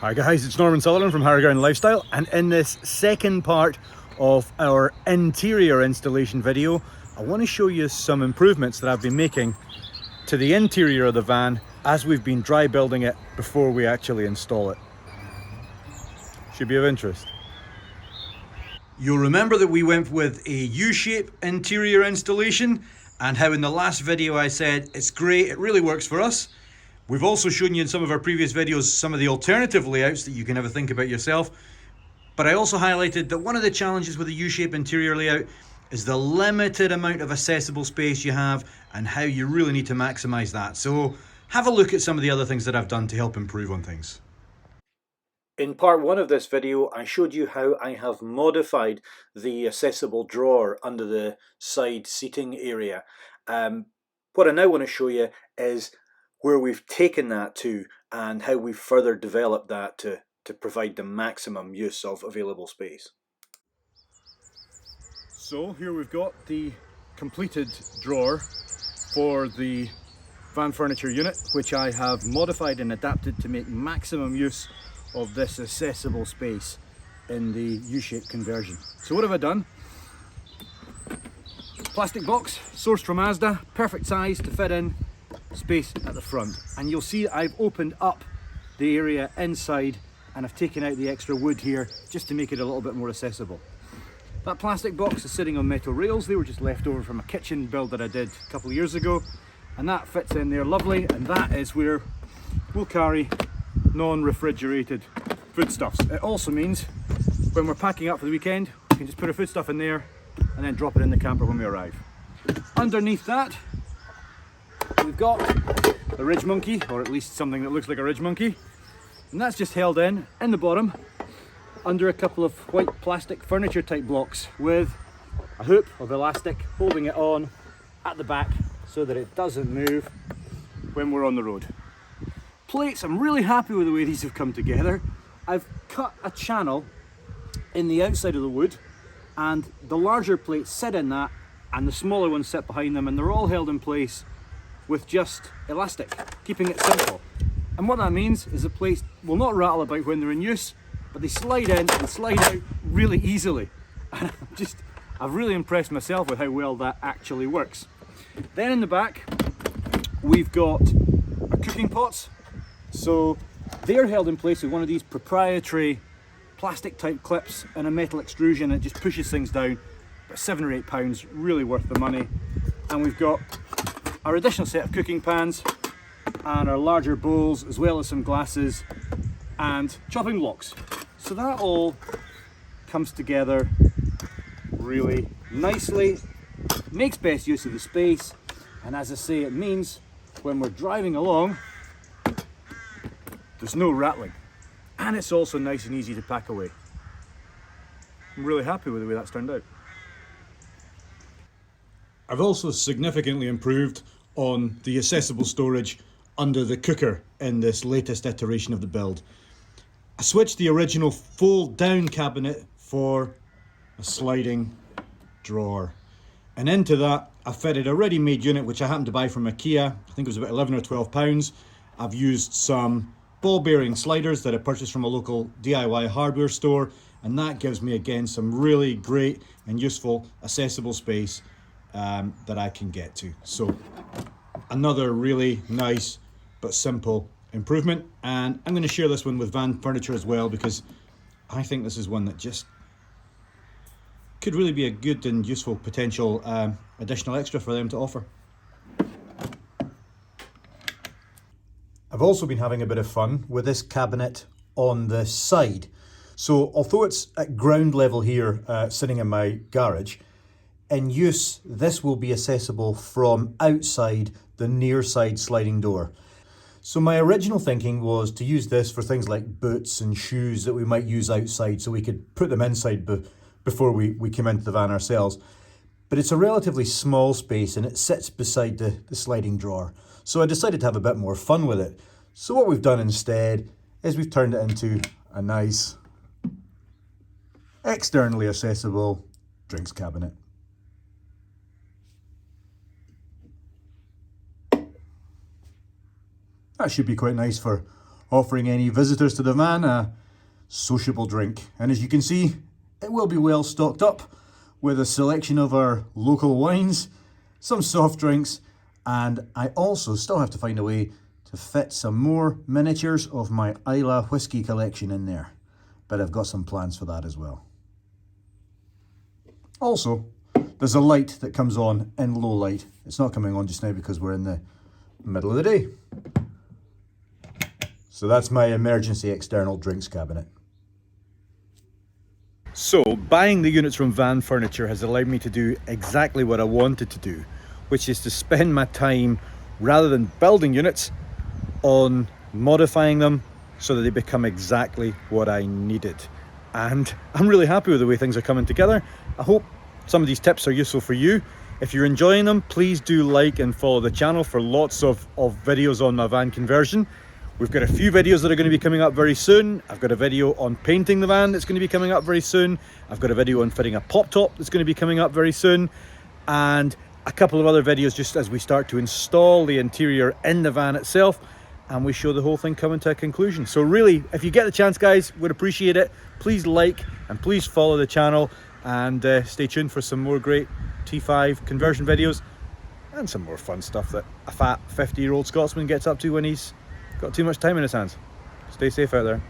Hi guys, it's Norman Sutherland from Harrogate Lifestyle, and in this second part of our interior installation video, I want to show you some improvements that I've been making to the interior of the van as we've been dry building it before we actually install it. Should be of interest. You'll remember that we went with a U-shape interior installation, and how in the last video I said it's great, it really works for us. We've also shown you in some of our previous videos some of the alternative layouts that you can have a think about yourself. But I also highlighted that one of the challenges with a U-shape interior layout is the limited amount of accessible space you have and how you really need to maximize that. So have a look at some of the other things that I've done to help improve on things. In part one of this video, I showed you how I have modified the accessible drawer under the side seating area. What I now want to show you is where we've taken that to and how we've further developed that to provide the maximum use of available space. So here we've got the completed drawer for the van furniture unit, which I have modified and adapted to make maximum use of this accessible space in the U-shaped conversion. So what have I done? Plastic box, sourced from Asda, perfect size to fit in, space at the front. And you'll see I've opened up the area inside and I've taken out the extra wood here just to make it a little bit more accessible. That plastic box is sitting on metal rails. They were just left over from a kitchen build that I did a couple of years ago, and that fits in there lovely, and that is where we'll carry non-refrigerated foodstuffs. It also means when we're packing up for the weekend, we can just put our foodstuff in there and then drop it in the camper when we arrive. Underneath that, we've got the Ridge Monkey, or at least something that looks like a Ridge Monkey, and that's just held in the bottom under a couple of white plastic furniture type blocks with a hoop of elastic holding it on at the back so that it doesn't move when we're on the road. Plates, I'm really happy with the way these have come together. I've cut a channel in the outside of the wood, and the larger plates sit in that and the smaller ones sit behind them, and they're all held in place with just elastic, keeping it simple. And what that means is the plates will not rattle about when they're in use, but they slide in and slide out really easily. And I've really impressed myself with how well that actually works. Then in the back, we've got our cooking pots. So they're held in place with one of these proprietary plastic type clips and a metal extrusion. It just pushes things down, about £7 or £8, really worth the money. And we've got our additional set of cooking pans and our larger bowls, as well as some glasses and chopping blocks. So that all comes together really nicely, makes best use of the space, and as I say, it means when we're driving along, there's no rattling, and it's also nice and easy to pack away. I'm really happy with the way that's turned out. I've also significantly improved on the accessible storage under the cooker in this latest iteration of the build. I switched the original fold down cabinet for a sliding drawer, and into that I fitted a ready-made unit which I happened to buy from IKEA. I think it was about £11 or £12. I've used some ball bearing sliders that I purchased from a local DIY hardware store, and that gives me again some really great and useful accessible space that I can get to. So another really nice but simple improvement, and I'm going to share this one with van furniture as well, because I think this is one that just could really be a good and useful potential additional extra for them to offer. I've also been having a bit of fun with this cabinet on the side. So although it's at ground level here, sitting in my garage, in use this will be accessible from outside the near side sliding door. So my original thinking was to use this for things like boots and shoes that we might use outside, so we could put them inside before we come into the van ourselves. But it's a relatively small space and it sits beside the sliding drawer. So I decided to have a bit more fun with it. So what we've done instead is we've turned it into a nice externally accessible drinks cabinet. That should be quite nice for offering any visitors to the van a sociable drink. And as you can see, it will be well stocked up with a selection of our local wines, some soft drinks, and I also still have to find a way to fit some more miniatures of my Islay whiskey collection in there. But I've got some plans for that as well. Also, there's a light that comes on in low light. It's not coming on just now because we're in the middle of the day. So that's my emergency external drinks cabinet. So buying the units from Van Furniture has allowed me to do exactly what I wanted to do, which is to spend my time, rather than building units, on modifying them so that they become exactly what I needed. And I'm really happy with the way things are coming together. I hope some of these tips are useful for you. If you're enjoying them, please do like and follow the channel for lots of videos on my van conversion. We've got a few videos that are going to be coming up very soon. I've got a video on painting the van that's going to be coming up very soon. I've got a video on fitting a pop top that's going to be coming up very soon. And a couple of other videos just as we start to install the interior in the van itself and we show the whole thing coming to a conclusion. So really, if you get the chance, guys, would appreciate it. Please like and please follow the channel, and stay tuned for some more great T5 conversion videos and some more fun stuff that a fat 50-year-old Scotsman gets up to when he's got too much time in his hands. Stay safe out there.